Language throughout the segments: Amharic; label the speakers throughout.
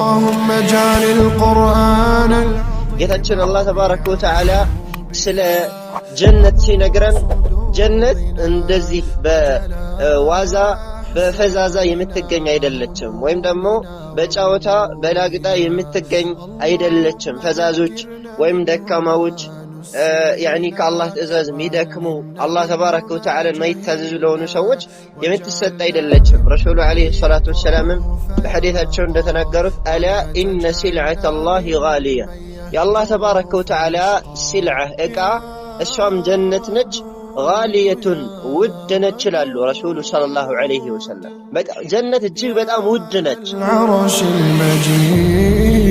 Speaker 1: اللهم اجعل القرآن
Speaker 2: ጌታችን አላህ ተባረከ ወተዓላ ስለ ጀነት ሲነግረን ጀነት እንደዚህ በዋዛ በፈዛዛ የምትገኝ አይደለችም ወይም ደግሞ በጫወታ በላግጣ የምትገኝ አይደለችም ፈዛዞች ወይም ደካማዎች يعني كالله تأزاز ميدكمو الله تبارك وتعالى ما يتزز لونه سوج يمتسد አይደለችም رسول عليه الصلاة والسلام بحديثاتهم እንደተናገሩት ألا إن سلعة الله غالية يا الله تبارك وتعالى سلعة إقا الشام جنة نج غالية ودنت ይላሉ رسول صلى الله عليه وسلم جنة እጅግ በጣም ውድነች
Speaker 1: العرش المجيد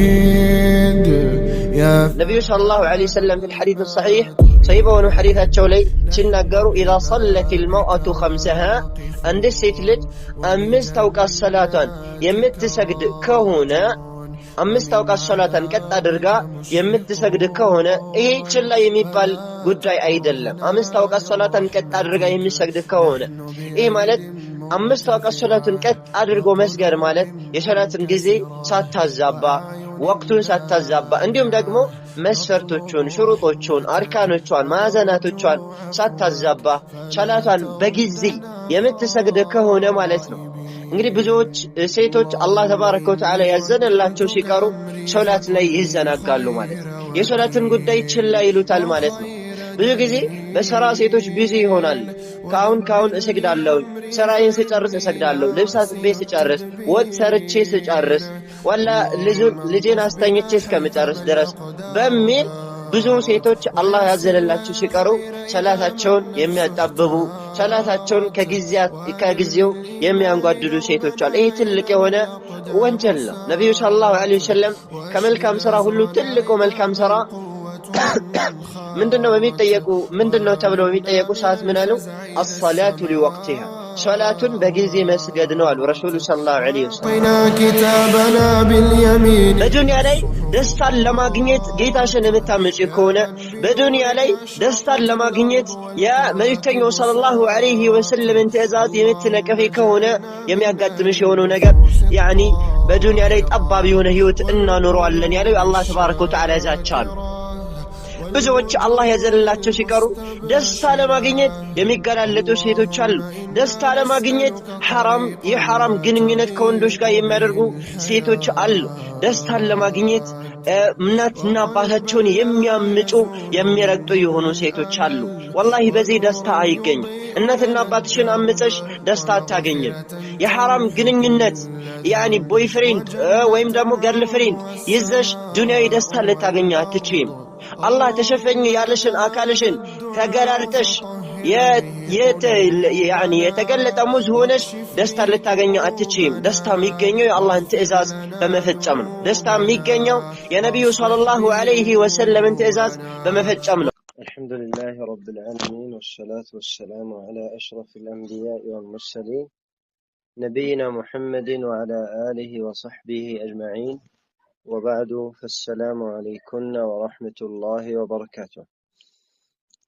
Speaker 2: النبي صلى الله عليه وسلم في الحديث الصحيح صيبون حديثات شولي تنقروا إذا صلت المرأة خمسها عند السيت لج أمست أوقات الصلاة يمت سجد كهونا أمست أوقات الصلاة قد أدرجا يمت سجد كهونا إيه شلا يميبال قدري أيدلم أمست أوقات الصلاة قد أدرجا يمت سجد كهونا إيه مالت أمست أوقات الصلاة قد أدرجو مسجر مالت يشلات الجزي ساتزابا ወቅቱን ሳታዛባ እንዲሁም ደግሞ መስፈርቶቹን ሽሩጦቹን አርካኖቹን ማዕዘናቶቹን ሳታዛባ ሶላቷን በጊዜ የምትሰግድ ከሆነ ማለት ነው። እንግዲህ ብዙዎች ሴቶች አላህ ተባረከ ወተዓላ ያዘነላቸው ሲቀሩ ሶላት ላይ ይዘናጋሉ ማለት ነው። የሶላትን ጉዳይ ችላ ይሉታል ማለት ነው። ብዙ ጊዜ በስራ ሴቶች ቢዚ ይሆናሉ። ካሁን እሰግዳለሁ፣ ስራዬን ስጨርስ እሰግዳለሁ፣ ልብስ አጥቤ ስጨርስ፣ ወጥ ሰርቼ ስጨርስ ወላ ልጄን አስተኝቼ እስከምጨርስ ድረስ በሚል ብዙ ሴቶች አላህ ያዘነላቸው ሲቀሩ ሶላታቸውን የሚያጣብቡ ሶላታቸውን ከጊዜው የሚያንጓድዱ ሴቶች አሉ። ይህ ትልቅ የሆነ ወንጀል ነው። ነብዩ ሰለላሁ ዐለይሂ ወሰለም ከመልካም ሥራ ሁሉ ትልቁ መልካም ሥራ ምንድነው ተብለው የሚጠየቁ ሰዓት ምን አሉ? الصلاة لوقتها ሶላቱን በጊዜ መስገድ ነው አሉ ረሱሉ ሰለላሁ ዐለይሂ ወሰለም። በዱንያ ላይ ደስታን ለማግኘት ጌታሽን የምታመጪ ከሆነ በዱንያ ላይ ደስታን ለማግኘት የመልእክተኛው ሰለላሁ ዐለይሂ ወሰለም ትእዛዝ የምትነቀፊ ከሆነ የሚያጋጥምሽ የሆነው ነገር ያኒ በዱንያ ላይ ጠባብ የሆነ ህይወት እናኖረዋለን ያለው አላህ ተባረከ ወተዓላ ያዛቻሉ። ብዙዎች አላህ ያዘነላቸው ሲቀሩ ደስታ ለማግኘት የሚገላለጡ ሴቶች አሉ። ደስታ ለማግኘት የሐራም ግንኙነት ከወንዶች ጋር የሚያደርጉ ሴቶች አሉ። ደስታን ለማግኘት እናትና አባታቸውን የሚያምፁ የሚረግጡ የሆኑ ሴቶች አሉ። ወላሂ በዚህ ደስታ አይገኝም። እናትና አባትሽን አምፀሽ ደስታ አታገኝም። የሐራም ግንኙነት ያኒ ቦይፍሬንድ ወይም ደግሞ ገርልፍሬንድ ይዘሽ ዱንያዊ ደስታ ልታገኝ አትችይም። አላህ ተሸፈኝ ያለሽን አካልሽን ተገላልጠሽ የተገለጠ ሙዝ ሆነሽ ደስታ ልታገኝ አትችይም። ደስታ የሚገኘው የአላህን ትእዛዝ በመፈጸም ነው። ደስታ የሚገኘው የነብዩ ሰለላሁ ዐለይሂ ወሰለም ትእዛዝ በመፈጸም ነው። አልሐምዱሊላሂ ረቢል ዓለሚን ወሰላቱ ወሰላሙ ዐላ አሽረፊል አንቢያኢ ወል ሙርሰሊን ነቢይና ሙሐመድን ወዐላ አሊሂ ወሰሕቢሂ አጅመዒን وبعد فالسلام عليكم ورحمة الله وبركاته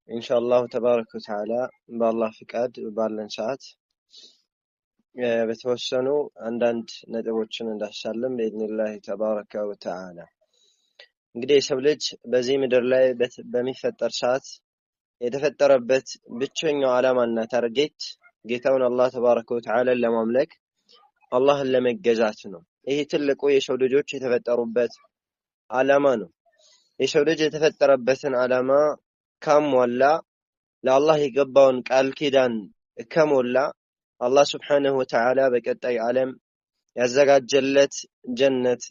Speaker 2: إن شاء الله تبارك وتعالى بالله فقاد بالله ساعات بتوسنوا عندنا ነጥቦችን እንዳሳለም بإذن الله تبارك وتعالى እንግዲህ የሰው ልጅ በዚህ ምድር ላይ በሚፈጠር ሰዓት የተፈጠረበት ብቸኛው ዓላማና ታርጌት ጌታውን አላህ ተባረከ ወተዓላ ለማምለክ አላህን ለመገዛት ነው። ይሄ ትልቁ የሰው ልጆች የተፈጠሩበት ዓላማ ነው። የሰው ልጅ የተፈጠረበትን ዓላማ ካሟላ ለአላህ የገባውን ቃል ኪዳን ከሞላ አላህ Subhanahu Wa Ta'ala በቀጣይ ዓለም ያዘጋጀለት ጀነት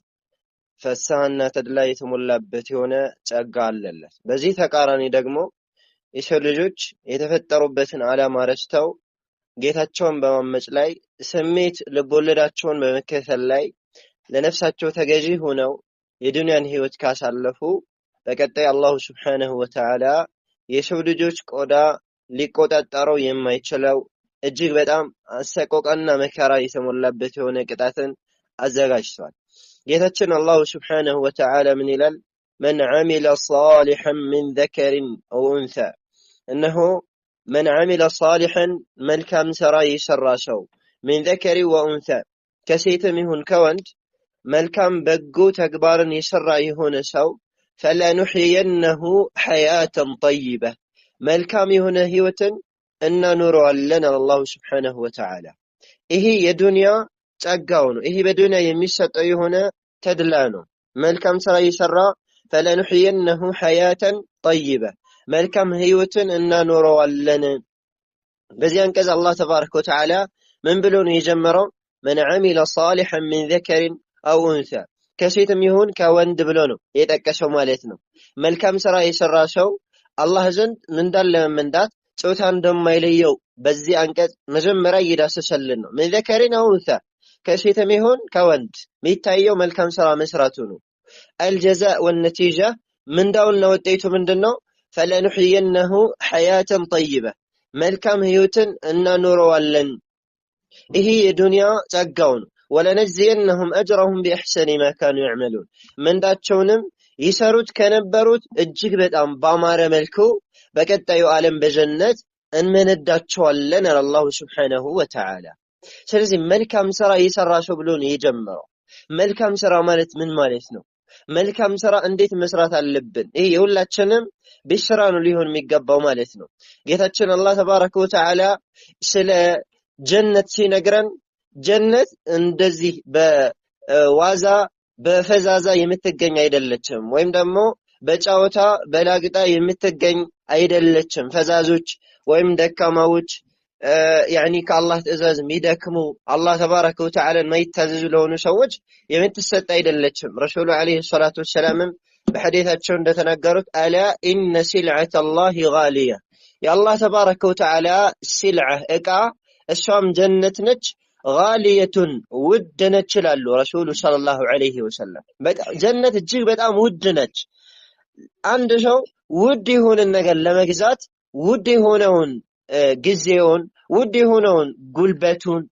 Speaker 2: ፈሳህና ተድላ የተሞላበት የሆነ ጸጋ አለለት። በዚህ ተቃራኒ ደግሞ የሰው ልጆች የተፈጠሩበትን ዓላማ ረስተው ጌታቸውን በማመጽ ላይ ስሜት ልቦለዳቸውን በመከተል ላይ ለነፍሳቸው ተገዢ ሆነው የዱንያን ህይወት ካሳለፉ በቀጣይ አላህ Subhanahu Wa Ta'ala የሰው ልጆች ቆዳ ሊቆጣጠረው የማይችለው እጅግ በጣም አሰቆቃና መከራ የተሞላበት የሆነ ቅጣትን አዘጋጅቷል። ጌታችን አላህ Subhanahu Wa Ta'ala ምን ይላል? من عمل صالحا من ذكر أو أنثى እነሆ من عمل صالحا መልካም ሥራ የሰራ ሰው من ذكر وأنثى ከሴትም ይሁን ከወንድ መልካም በጎ ተግባርን የሰራ የሆነ ሰው فلنحيينه حياة طيبة መልካም የሆነ ህይወትን እናኖረዋለን አላሁ ስብሓነሁ ወተዓላ። ይሄ የዱንያ ጸጋው ነው። ይሄ በዱንያ የሚሰጠው የሆነ ተድላ ነው። መልካም ስራ የሰራ فلنحيينه حياة طيبة መልካም ህይወትን እናኖረዋለን። በዚህ አንቀጽ አላህ ተባረከ ወተዓላ ምን ብሎ ነው የጀመረው? من عمل صالحا من ذكر أو أنثى ከሴትም ይሁን ከወንድ ብሎ ነው የጠቀሰው ማለት ነው። መልካም ስራ የሰራ ሰው አላህ ዘንድ ምንዳን ለመንዳት ጾታ እንደማይለየው በዚህ አንቀጽ መጀመሪያ እየዳሰሰልን ነው። من ذكر أو أنثى ከሴትም ይሁን ከወንድ የሚታየው መልካም ስራ መስራቱ ነው። الجزاء والنتيجة ምንዳውና ውጤቱ ምንድነው? فلنحيينه حياة طيبة መልካም ህይወትን እናኖረዋለን። ይሄ የዱንያ ጸጋው ነው። ولنجزينهم أجرهم بأحسن ما كانوا يعملون ምንዳቸውንም ይሰሩት ከነበሩት እጅግ በጣም ባማረ መልኩ በቀጣዩ ዓለም በጀነት እንመነዳቸዋለን አላሁ ሱብሓነሁ ወተዓላ። ስለዚህ መልካም ስራ የሰራ ሰው ብሎ ነው የጀመረው። መልካም ስራ ማለት ምን ማለት ነው? መልካም ስራ እንዴት መስራት አለብን? ይሄ የሁላችንም ቢስራ ነው ሊሆን የሚገባው ማለት ነው። ጌታችን አላህ ተባረከ ወተዓላ ስለ ጀነት ሲነግረን ጀነት እንደዚህ በዋዛ በፈዛዛ የምትገኝ አይደለችም፣ ወይም ደግሞ በጫወታ በላግጣ የምትገኝ አይደለችም። ፈዛዞች ወይም ደካማዎች ያኒ ከአላህ ትእዛዝ የሚደክሙ አላህ ተባረከ ወተዓላ የማይታዘዙ ለሆኑ ሰዎች የምትሰጥ አይደለችም። ረሱሉ አለይሂ ሰላቱ ወሰላም በሐዲታቸው እንደተናገሩት አላ ኢነ ሲልዐተ አላህ ጋሊያ የአላህ ተባረከ ወተዓላ ሲልዐ እቃ እሷም ጀነት ነች። ጋሊየቱን ውድ ነች ይላሉ ረሱሉ ሰለላሁ ዐለይሂ ወሰለም። ጀነት እጅግ በጣም ውድ ነች። አንድ ሰው ውድ የሆነን ነገር ለመግዛት ውድ የሆነውን ጊዜውን ውድ የሆነውን ጉልበቱን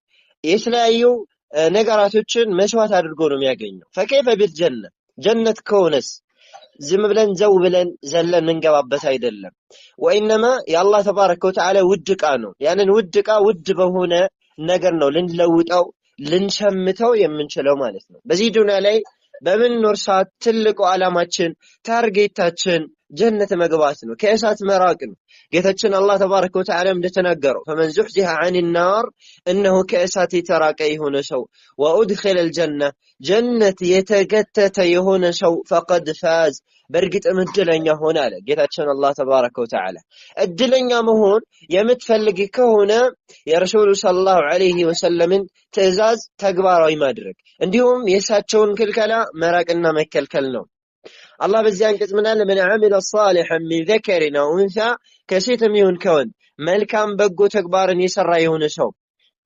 Speaker 2: የተለያዩ ነገራቶችን መስዋዕት አድርጎ ነው የሚያገኘው። ፈከይፈ ቢልጀነት ጀነት ከሆነስ ዝም ብለን ዘው ብለን ዘለን እንገባበት አይደለም። ወኢነማ የአላህ ተባረከ ወተዓላ ውድ ዕቃ ነው። ያንን ውድ ዕቃ ውድ በሆነ ነገር ነው ልንለውጠው ልንሸምተው የምንችለው ማለት ነው። በዚህ ዱንያ ላይ በምንኖር ሰዓት ትልቁ ዓላማችን ታርጌታችን ጀነት መግባት ነው፣ ከእሳት መራቅ ነው። ጌታችን አላህ ተባረከ ወተዓላ እንደተናገረው فمن زحزح عن النار انه ከእሳት የተራቀ የሆነ ሰው وادخل الجنة ጀነት የተገተተ የሆነ ሰው فقد فاز በእርግጥም እድለኛ ሆነ አለ ጌታችን አላህ ተባረከ ወተዓላ። እድለኛ መሆን የምትፈልግ ከሆነ የረሱሉ ሰለላሁ ዐለይሂ ወሰለምን ትእዛዝ ተግባራዊ ማድረግ እንዲሁም የእሳቸውን ክልከላ መራቅና መከልከል ነው። አላህ በዚህ አንቀጽ ምን አለ? من عمل صالحا من ذكر أو أنثى ከሴትም ይሁን ከወንድ መልካም በጎ ተግባርን የሰራ የሆነ ሰው።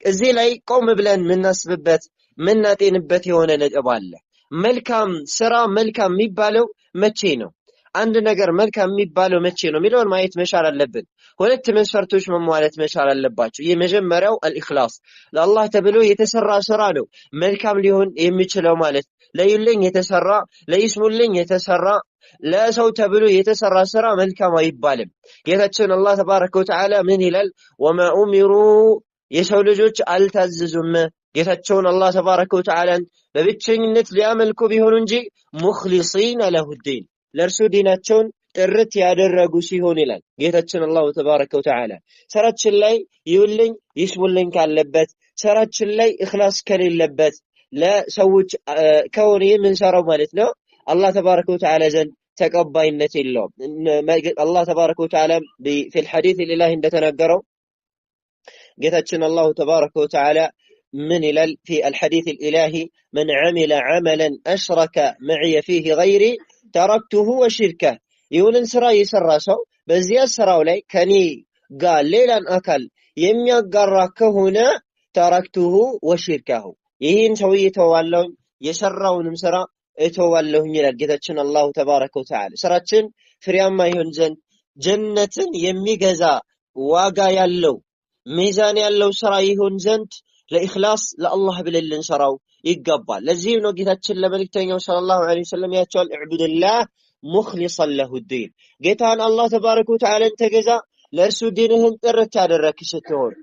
Speaker 2: እዚህ ላይ ቆም ብለን ምናስብበት ምናጤንበት የሆነ ነጥብ አለ። መልካም ስራ መልካም የሚባለው መቼ ነው? አንድ ነገር መልካም የሚባለው መቼ ነው የሚለውን ማየት መቻል አለብን። ሁለት መስፈርቶች መሟላት መቻል አለባቸው። የመጀመሪያው አልኢኽላስ ለአላህ ተብሎ የተሰራ ስራ ነው መልካም ሊሆን የሚችለው ማለት ለይልኝ የተሰራ ለይስሙልኝ የተሰራ ለሰው ተብሎ የተሰራ ስራ መልካም አይባልም። ጌታችን አላህ ተባረከ ወተዓላ ምን ይላል? ወማ ኡሚሩ የሰው ልጆች አልታዘዙም ጌታቸውን አላህ ተባረከ ወተዓላን በብቸኝነት ሊያመልኩ ቢሆኑ እንጂ ሙኽሊሲን ለሁዲን ለእርሱ ዲናቸውን ጥርት ያደረጉ ሲሆን ይላል ጌታችን አላህ ተባረከ ወተዓላ። ስራችን ላይ ይውልኝ ይስሙልኝ ካለበት ስራችን ላይ ኢኽላስ ከሌለበት ለሰዎች ከሆነ የምንሰራው ማለት ነው አላህ ተባረከ ወተዓላ ዘንድ ተቀባይነት የለውም። አላህ ተባረከ ወተዓላ في الحديث الإلهي እንደተናገረው ጌታችን አላህ ተባረከ ወተዓላ من ይላል في الحديث الإلهي من عمل عملا أشرك معي فيه غيري تركته وشركه ይሁንን ስራ የሰራ ሰው በዚያ ስራው ላይ ከኔ ጋር ሌላን አካል የሚያጋራ ከሆነ ተረክቱሁ ወሽርካሁ ይህን ሰውዬ ተዋለው የሰራውንም ስራ እተዋለሁ ይላል ጌታችን አላህ ተባረከ ወተዓላ። ስራችን ፍሬያማ ይሆን ዘንድ ጀነትን የሚገዛ ዋጋ ያለው ሚዛን ያለው ስራ ይሆን ዘንድ ለኢኽላስ ለአላህ ብለን ልንሰራው ይገባል። ለዚህ ነው ጌታችን ለመልእክተኛው ሰለላሁ ዐለይሂ ወሰለም ያቻል እዕቡድላህ ሙኽሊሰን ለሁ ዲን ጌታን አላህ ተባረከ ወተዓላን ተገዛ ለእርሱ ዲንህን ጥርት ያደረግክ ስትሆን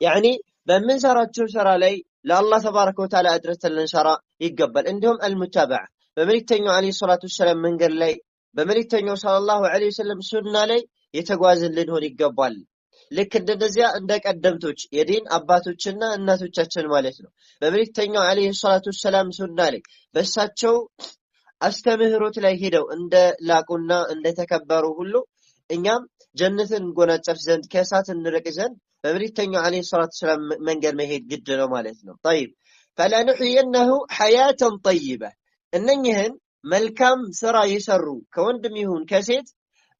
Speaker 2: ያኒ በምንሰራቸው ስራ ላይ ለአላህ ተባረከ ወተዓላ አድረሰን ልንሰራ ይገባል። እንዲሁም አልሙታበዓ በመልእክተኛው አለይሂ ሰላቱ ወሰላም መንገድ ላይ በመልእክተኛው ሰለላሁ ዐለይሂ ወሰለም ሱና ላይ የተጓዝን ልንሆን ይገባል። ልክ እንደዚያ እንደ ቀደምቶች የዲን አባቶችና እናቶቻችን ማለት ነው በመልእክተኛው አለይሂ ሰላቱ ወሰላም ሱና ላይ በእሳቸው አስተምህሮት ላይ ሄደው እንደ ላቁና እንደ ተከበሩ ሁሉ እኛም ጀነትን እንጎናጸፍ ዘንድ ከእሳት እንርቅ ዘንድ በመልእክተኛው አለይሂ ሰላቱ ወሰላም መንገድ መሄድ ግድ ነው ማለት ነው። طيب فلنحيينه حياة طيبة እነኚህን መልካም ስራ የሰሩ ከወንድም ይሁን ከሴት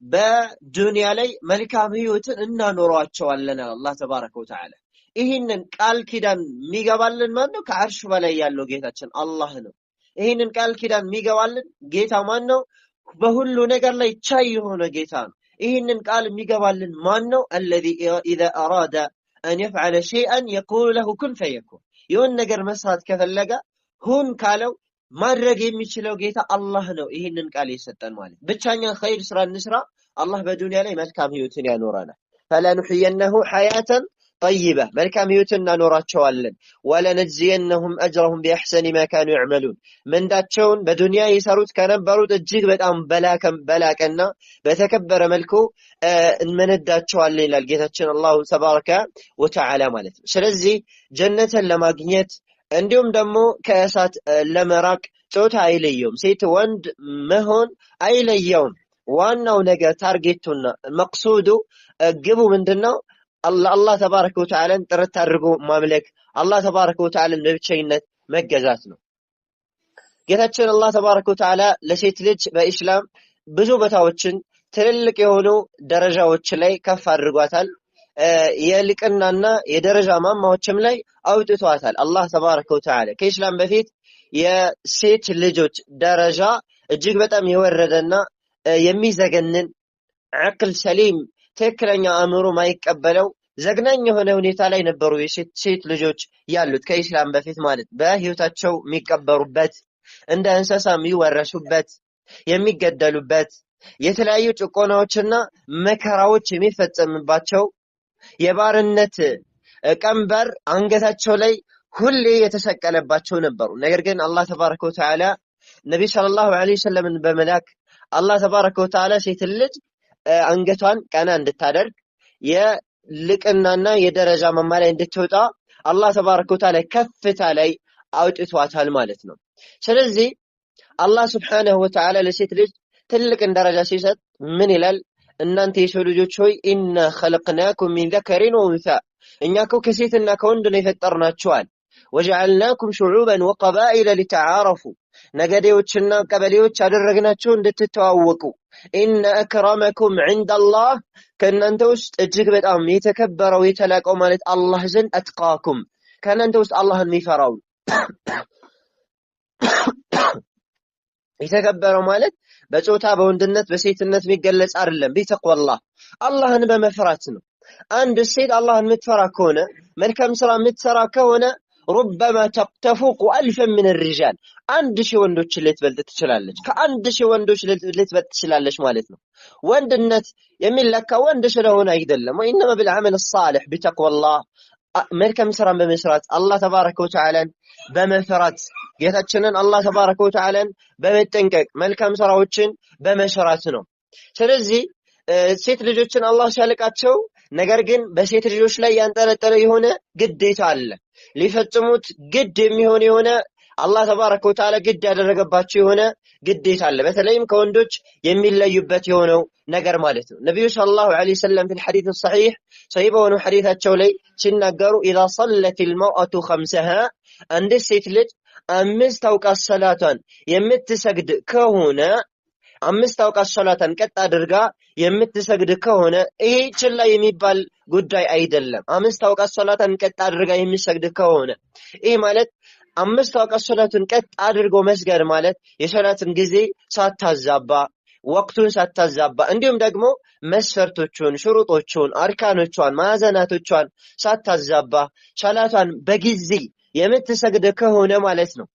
Speaker 2: በዱንያ ላይ መልካም ህይወትን እናኖራቸዋለን አላህ ተባረከ ወተዓላ። ይህንን ቃል ኪዳን የሚገባልን ማን ነው? ከአርሽ በላይ ያለው ጌታችን አላህ ነው። ይህንን ቃል ኪዳን የሚገባልን ጌታ ማን ነው? በሁሉ ነገር ላይ ቻይ የሆነ ጌታ ነው። ይህንን ቃል የሚገባልን ማን ነው? الذي اذا اراد ان يفعل شيئا يقول له كن فيكون የሆነ ነገር መስራት ከፈለገ ሁን ካለው ማድረግ የሚችለው ጌታ አላህ ነው። ይህንን ቃል የሰጠን ማለት ብቻኛ ኸይር ስራ እንስራ አላህ በዱንያ ላይ መልካም ህይወትን ያኖረናል። فلنحيينه حياة طيبة መልካም ህይወትን እናኖራቸዋለን። ولنجزينهم اجرهم باحسن ما كانوا يعملون ምንዳቸውን በዱንያ የሰሩት ከነበሩት እጅግ በጣም በላቀና በተከበረ መልኩ እንመነዳቸዋለን ይላል ጌታችን አላሁ ተባረከ ወተዓላ ማለት ነው። ስለዚህ ጀነትን ለማግኘት እንዲሁም ደግሞ ከእሳት ለመራቅ ጾታ አይለየውም፣ ሴት ወንድ መሆን አይለየውም። ዋናው ነገር ታርጌቱና መቅሱዱ ግቡ ምንድነው? አላህ ተባረከ ወተዓላን ጥርት አድርጎ ማምለክ፣ አላህ ተባረከ ወተዓላን በብቸኝነት መገዛት ነው። ጌታችን አላህ ተባረከ ወተዓላ ለሴት ልጅ በኢስላም ብዙ ቦታዎችን ትልልቅ የሆኑ ደረጃዎች ላይ ከፍ አድርጓታል። የልቅናና የደረጃ ማማዎችም ላይ አውጥቷታል አላህ ተባረከ ወተዓላ። ከኢስላም በፊት የሴት ልጆች ደረጃ እጅግ በጣም የወረደና የሚዘገንን አቅል ሰሊም ትክክለኛ አእምሮ ማይቀበለው ዘግናኝ የሆነ ሁኔታ ላይ ነበሩ የሴት ልጆች ያሉት ከኢስላም በፊት ማለት በህይወታቸው የሚቀበሩበት፣ እንደ እንስሳ የሚወረሱበት፣ የሚገደሉበት፣ የተለያዩ ጭቆናዎችና መከራዎች የሚፈጸምባቸው፣ የባርነት ቀንበር አንገታቸው ላይ ሁሌ የተሰቀለባቸው ነበሩ። ነገር ግን አላህ ተባረከ ወተዓላ ነብይ ሰለላሁ ዐለይሂ ወሰለም በመላክ አላህ ተባረከ ወተዓላ ሴት ልጅ አንገቷን ቀና እንድታደርግ የልቅናና የደረጃ ማማ ላይ እንድትወጣ አላህ ተባረከ ወተዓላ ከፍታ ላይ አውጥቷታል ማለት ነው። ስለዚህ አላህ Subhanahu Wa Ta'ala ለሴት ልጅ ትልቅን ደረጃ ሲሰጥ ምን ይላል? እናንተ የሰው ልጆች ሆይ ኢና خلقناكم من ذكر وانثى እኛ እኮ ከሴትና ከወንድ ነው የፈጠርናችኋል። وجعلناكم شعوبا وقبائل لتعارفوا ነገዴዎችና ቀበሌዎች አደረግናችሁ እንድትተዋወቁ። ኢነ አክረመኩም ዐንደላህ ከእናንተ ውስጥ እጅግ በጣም የተከበረው የተላቀው ማለት አላህ ዘንድ አትቃኩም ከእናንተ ውስጥ አላህን የሚፈራው። የተከበረው ማለት በጾታ በወንድነት በሴትነት የሚገለጽ አይደለም። ቢተቅዋላህ አላህን በመፍራት ነው። አንድ ሴት አላህን የምትፈራ ከሆነ መልካም ስራ የምትሰራ ከሆነ ربما تفوق ألفا من الرجال 1000 ወንዶች ልትበልጥ ትችላለች። ከ1000 ወንዶች ልትበልጥ ትችላለች ማለት ነው። ወንድነት የሚለካ ወንድ ስለሆነ አይደለም። وإنما بالعمل الصالح بتقوى الله መልካም ስራን በመስራት አላህ ተባረከ ወተዓላን በመፍራት ጌታችንን አላህ ተባረከ ወተዓላን በመጠንቀቅ መልካም ስራዎችን በመስራት ነው። ስለዚህ ሴት ልጆችን አላህ ሲያልቃቸው ነገር ግን በሴት ልጆች ላይ ያንጠለጠለ የሆነ ግዴታ አለ። ሊፈጽሙት ግድ የሚሆን የሆነ አላህ ተባረከ ወተዓላ ግድ ያደረገባቸው የሆነ ግዴታ አለ። በተለይም ከወንዶች የሚለዩበት የሆነው ነገር ማለት ነው። ነብዩ ሰለላሁ ዐለይሂ ወሰለም في الحديث الصحيح صحيح በሆነው ሐዲታቸው ላይ ሲናገሩ اذا صلت المرأة خمسها አንድ ሴት ልጅ 5 አውቃት ሰላቷን የምትሰግድ ከሆነ 5 አውቃት ሰላቷን ቀጥ አድርጋ የምትሰግድ ከሆነ ይሄ ችላ የሚባል ጉዳይ አይደለም። 5 አውቃት ሰላቷን ቀጥ አድርጋ የሚሰግድ ከሆነ ይሄ ማለት 5 አውቃት ሰላቱን ቀጥ አድርጎ መስገድ ማለት የሰላትን ጊዜ ሳታዛባ ወቅቱን ሳታዛባ እንዲሁም ደግሞ መስፈርቶቹን፣ ሽሩጦቹን፣ አርካኖቿን፣ ማዕዘናቶቿን ሳታዛባ ሰላቷን በጊዜ የምትሰግድ ከሆነ ማለት ነው።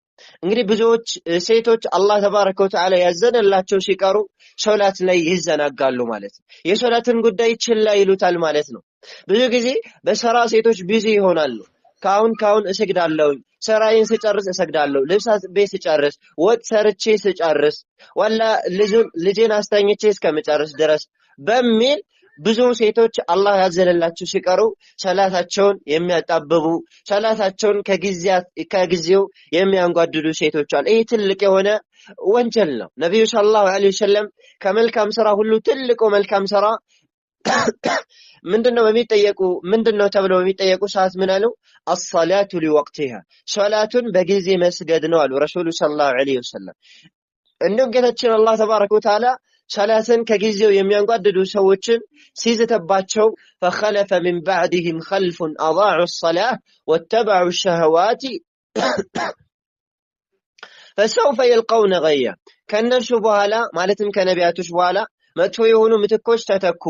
Speaker 2: እንግዲህ ብዙዎች ሴቶች አላህ ተባረከ ወተዓላ ያዘነላቸው ሲቀሩ ሶላት ላይ ይዘናጋሉ ማለት ነው። የሶላትን ጉዳይ ችላ ይሉታል ማለት ነው። ብዙ ጊዜ በሰራ ሴቶች ቢዚ ይሆናሉ። ካሁን እሰግዳለሁ ስራዬን ስጨርስ እሰግዳለሁ ልብስ አጥቤ ስጨርስ ወጥ ሰርቼ ስጨርስ ወላ ልጄን አስተኝቼ እስከመጨረስ ድረስ በሚል ብዙ ሴቶች አላህ ያዘለላቸው ሲቀሩ ሰላታቸውን የሚያጣብቡ ሰላታቸውን ከጊዜው የሚያንጓድዱ ሴቶች አሉ። ይሄ ትልቅ የሆነ ወንጀል ነው። ነብዩ ሰለላሁ ዐለይሂ ወሰለም ከመልካም ስራ ሁሉ ትልቁ መልካም ስራ ምንድነው ተብለው የሚጠየቁ ሰዓት ምን አሉ? الصلاه لوقتها ሶላቱን በጊዜ መስገድ ነው አሉ ረሱሉ ሰለላሁ ዐለይሂ ወሰለም። እንደውም ጌታችን አላህ ተባረከ ወተዓላ ሰላትን ከጊዜው የሚያንጓድዱ ሰዎችን ሲዝተባቸው فخلف من بعدهم خلف اضاعوا الصلاه واتبعوا الشهوات فسوف يلقون غيا ከነሱ በኋላ ማለትም ከነቢያቶች በኋላ መጥፎ የሆኑ ምትኮች ተተኩ።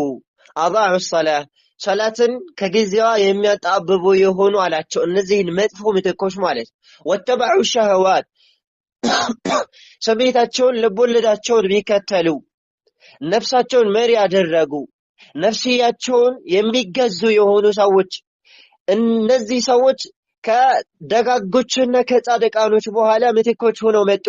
Speaker 2: اضاعوا الصلاه ሰላትን ከጊዜዋ የሚያጣብቡ የሆኑ አላቸው እነዚህን መጥፎ ምትኮች ማለት واتبعوا الشهوات ስሜታቸውን ልቦለዳቸውን ቢከተሉ ነፍሳቸውን መሪ ያደረጉ ነፍሲያቸውን የሚገዙ የሆኑ ሰዎች እነዚህ ሰዎች ከደጋጎችና ከጻድቃኖች በኋላ ምትኮች ሆነው መጡ።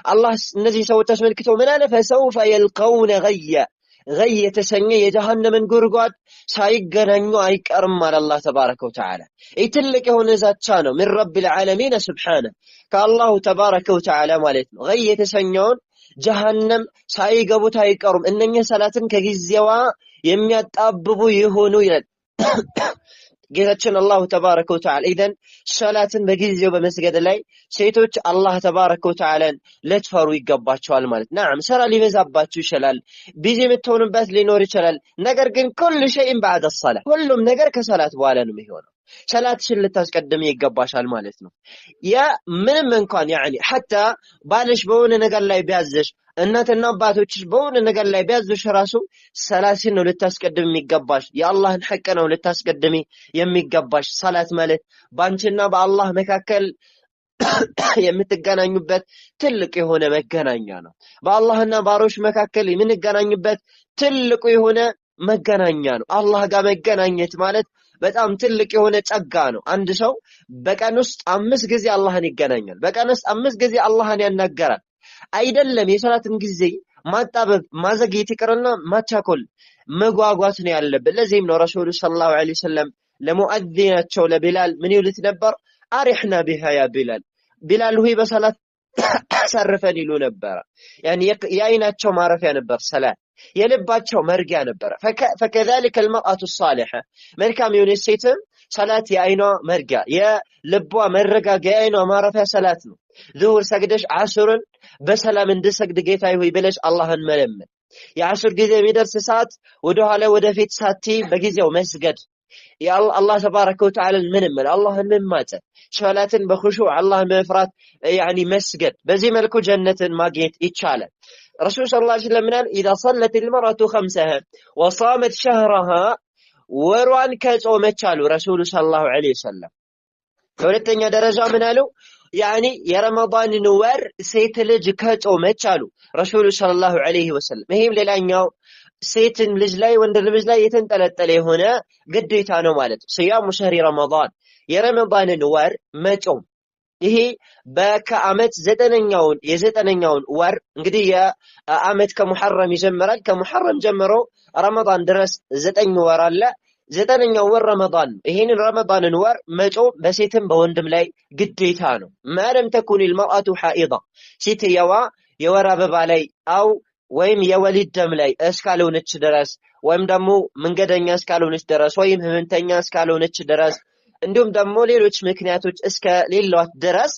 Speaker 2: አላህ እነዚህ ሰዎች ተስመልክቶ ምን አለ? فسوف يلقون غيا غي የተሰኘ የጀሃነምን ጉድጓድ ሳይገናኙ አይቀርም አለ አላህ ተባረከ ወተዓላ። ይህ ትልቅ የሆነ ዛቻ ነው من رب العالمين سبحانه ከአላሁ ተባረከ ወተዓላ ማለት ነው። غي የተሰኘውን ጀሃነም ሳይገቡት አይቀሩም እነኛ ሰላትን ከጊዜዋ የሚያጣብቡ ይሆኑ ይላል ጌታችን አላሁ ተባረከ ወተዓላ። ኢደን ሰላትን በጊዜው በመስገድ ላይ ሴቶች አላህ ተባረከ ወተዓላን ለትፈሩ ይገባቸዋል ማለት ነዓም ስራ ሊበዛባችሁ ይችላል ቢዚ የምትሆኑበት ሊኖር ይችላል ነገር ግን كل شيء بعد الصلاه ሁሉም ነገር ከሰላት በኋላ ነው የሚሆነው ሰላትሽን ልታስቀድም ይገባሻል ማለት ነው። ያ ምንም እንኳን ያኒ حتى ባልሽ በሆነ ነገር ላይ ቢያዝሽ እናትና አባቶችሽ በሆነ ነገር ላይ ቢያዝሽ ራሱ ሰላትን ነው ልታስቀድም የሚገባሽ የአላህን ሐቅ ነው ልታስቀድሚ የሚገባሽ። ሰላት ማለት ባንቺና በአላህ መካከል የምትገናኙበት ትልቅ የሆነ መገናኛ ነው። በአላህና ባሮች መካከል የምንገናኙበት ትልቁ የሆነ መገናኛ ነው። አላህ ጋር መገናኘት ማለት በጣም ትልቅ የሆነ ጸጋ ነው። አንድ ሰው በቀን ውስጥ 5 ጊዜ አላህን ይገናኛል። በቀን ውስጥ 5 ጊዜ አላህን ያናገራል። አይደለም የሰላትን ጊዜ ማጣበብ ማዘግየት ይቅርና ማቻኮል መጓጓት ነው ያለበት። ለዚህም ነው ረሱሉ ሰለላሁ ዐለይሂ ወሰለም ለሙአዚናቸው ለቢላል ምን ይሉት ነበር? አሪሕና ቢሃ ያ ቢላል ሆይ በሰላት አሳርፈን ይሉ ነበር። ያኒ የአይናቸው ማረፊያ ነበር ሰላት የልባቸው መርጊያ ነበር። فكذلك المرأة الصالحة መልካም የሆነች ሴትም ሰላት የአይኗ መርጊያ የልቧ መረጋጊያ የአይኗ ማረፊያ ሰላት ነው። ዙሁር ሰግደሽ ዓስርን በሰላም እንድሰግድ ጌታዬ ሆይ ብለሽ አላህን መለመን የዓስር ጊዜ የሚደርስ ሰዓት ወደ ኋላ ወደፊት ሳትይ በጊዜው መስገድ አላህ ተባረከ ወተዓላ ምንም አላህን መማጸን ሶላትን በኹሹዕ አላህን መፍራት ያኒ መስገድ በዚህ መልኩ ጀነትን ማግኘት ይቻላል። رسول صلى الله عليه وسلم قال إذا صلت المرأة 5 وصامت شهرها ወሯን ከጾመች አሉ ረሱሉ ሰለላሁ ዐለይሂ ወሰለም። ሁለተኛ ደረጃ ምን አሉ? ያኒ የረመዳንን ወር ሴት ልጅ ከጾመች አሉ ረሱሉ ሰለላሁ ዐለይሂ ወሰለም። ይሄም ሌላኛው ሴትን ልጅ ላይ ወንድ ልጅ ላይ የተንጠለጠለ የሆነ ግዴታ ነው ማለት ነው። ሲያሙ ሸህሪ ረመዳን የረመዳንን ወር መጾም ይሄ በከዓመት የዘጠነኛውን ወር እንግዲህ የዓመት ከሙሐረም ይጀምራል። ከሙሐረም ጀምሮ ረመዳን ድረስ 9 ወር አለ። 9ኛው ወር ረመዳን ነው። ይሄንን ረመዳንን ወር መጾም በሴትም በወንድም ላይ ግዴታ ነው። ማለም ተኩን المرأة حائضة ሴትየዋ የወር አበባ ላይ አው ወይም የወሊድ ደም ላይ እስካልሆነች ድረስ ወይም ደግሞ መንገደኛ እስካልሆነች ድረስ ወይም ህመምተኛ እስካልሆነች ድረስ እንዲሁም ደግሞ ሌሎች ምክንያቶች እስከ ሌሏት ድረስ